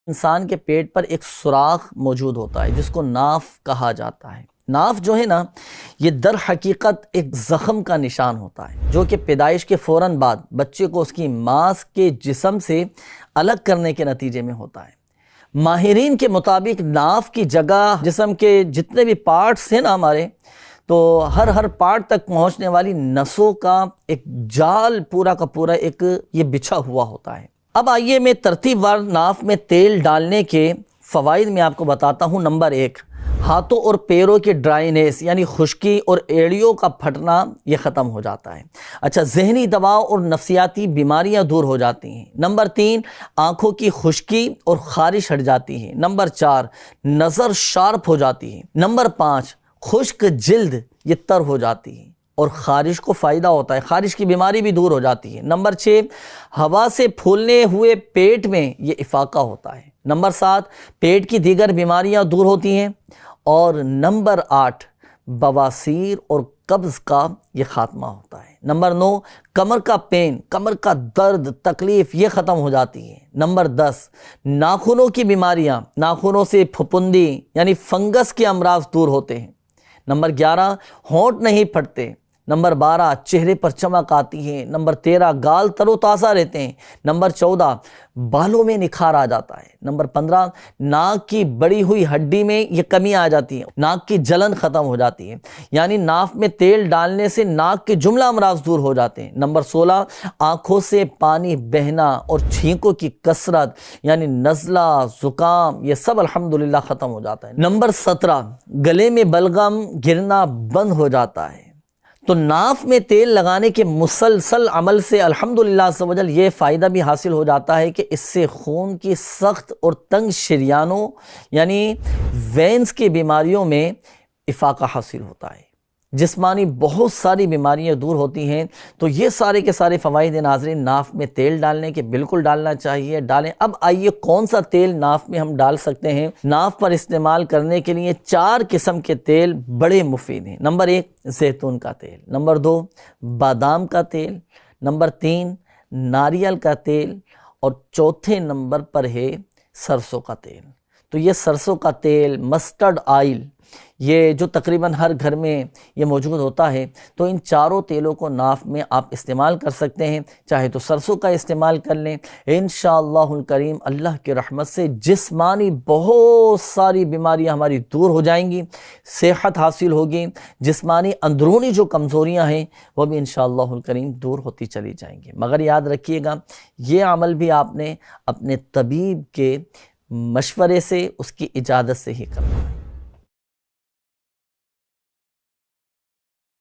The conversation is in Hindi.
इंसान के पेट पर एक सुराख मौजूद होता है जिसको नाफ कहा जाता है। नाफ जो है ना, ये दर हकीकत एक ज़ख़म का निशान होता है जो कि पैदाइश के फ़ौरन बाद बच्चे को उसकी मांस के जिस्म से अलग करने के नतीजे में होता है। माहिरीन के मुताबिक नाफ की जगह जिस्म के जितने भी पार्ट्स हैं ना हमारे, तो हर पार्ट तक पहुंचने वाली नसों का एक जाल पूरा का पूरा एक ये बिछा हुआ होता है। अब आइए मैं तरतीबवार नाफ में तेल डालने के फ़वाइद में आपको बताता हूँ। नंबर 1, हाथों और पैरों की ड्राइनेस यानी खुश्की और एड़ियों का फटना ये ख़त्म हो जाता है। अच्छा, जहनी दबाव और नफ्सियाती बीमारियां दूर हो जाती हैं। नंबर 3, आँखों की खुश्की और खारिश हट जाती है। नंबर 4, नज़र शार्प हो जाती है। नंबर 5, खुश्क जिल्द ये तर हो जाती है और ख़ारिश को फ़ायदा होता है, ख़ारिश की बीमारी भी दूर हो जाती है। नंबर 6, हवा से फूलने हुए पेट में ये इफ़ाक़ा होता है। नंबर 7, पेट की दीगर बीमारियां दूर होती हैं। और नंबर 8, बवासीर और कब्ज़ का ये ख़ात्मा होता है। नंबर 9, कमर का पेन, कमर का दर्द, तकलीफ़ ये ख़त्म हो जाती है। नंबर 10, नाखूनों की बीमारियां, नाखूनों से फफूंदी यानी फंगस के अमराज दूर होते हैं। नंबर 11, होंठ नहीं फटते। नंबर 12, चेहरे पर चमक आती है। नंबर 13, गाल तरोताज़ा रहते हैं। नंबर 14, बालों में निखार आ जाता है। नंबर 15, नाक की बड़ी हुई हड्डी में ये कमी आ जाती है, नाक की जलन ख़त्म हो जाती है, यानी नाक में तेल डालने से नाक के जुमला अमराज दूर हो जाते हैं। नंबर 16, आँखों से पानी बहना और छींकों की कसरत यानी नज़ला, ज़ुकाम ये सब अल्हम्दुलिल्लाह ख़त्म हो जाता है। नंबर 17, गले में बलगम गिरना बंद हो जाता है। तो नाफ में तेल लगाने के मुसलसल अमल से अल्हम्दुलिल्लाह सवजल ये फ़ायदा भी हासिल हो जाता है कि इससे खून की सख्त और तंग शरियानों यानी वेंस की बीमारियों में इफ़ाक़ा हासिल होता है। जिस्मानी बहुत सारी बीमारियां दूर होती हैं। तो ये सारे के सारे फ़वाइद नाज़रीन नाफ में तेल डालने के बिल्कुल डालना चाहिए, डालें। अब आइए कौन सा तेल नाफ में हम डाल सकते हैं। नाफ पर इस्तेमाल करने के लिए 4 किस्म के तेल बड़े मुफीद हैं। नंबर 1, जैतून का तेल। नंबर 2, बादाम का तेल। नंबर 3, नारियल का तेल। और चौथे नंबर पर है सरसों का तेल। तो ये सरसों का तेल, मस्टर्ड ऑयल, ये जो तकरीबन हर घर में ये मौजूद होता है। तो इन चारों तेलों को नाफ में आप इस्तेमाल कर सकते हैं। चाहे तो सरसों का इस्तेमाल कर लें, इंशाअल्लाहुल करीम अल्लाह की रहमत से जिस्मानी बहुत सारी बीमारियां हमारी दूर हो जाएंगी, सेहत हासिल होगी, जिस्मानी अंदरूनी जो कमज़ोरियां हैं वो भी इंशाअल्लाहुल करीम दूर होती चली जाएंगी। मगर याद रखिएगा, ये अमल भी आपने अपने तबीब के मशवरे से, उसकी इजाज़त से ही करना है।